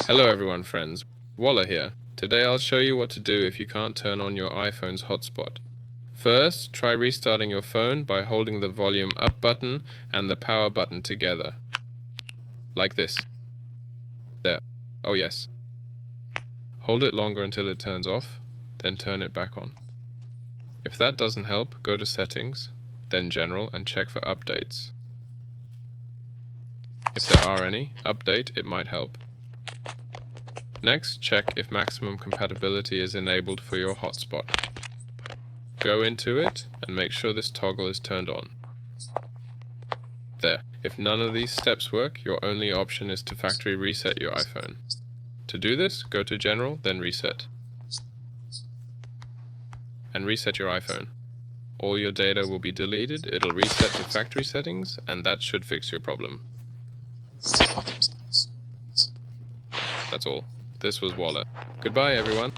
Hello everyone friends, Walla here. Today I'll show you what to do if you can't turn on your iPhone's hotspot. First, try restarting your phone by holding the volume up button and the power button together. Like this. There. Oh yes. Hold it longer until it turns off, then turn it back on. If that doesn't help, go to Settings, then General and check for updates. If there are any, update, it might help. Next, check if maximum compatibility is enabled for your hotspot. Go into it and make sure this toggle is turned on. There. If none of these steps work, your only option is to factory reset your iPhone. To do this, go to General, then Reset. And reset your iPhone. All your data will be deleted, it'll reset to factory settings, and that should fix your problem. That's all. This was Walla. Goodbye everyone.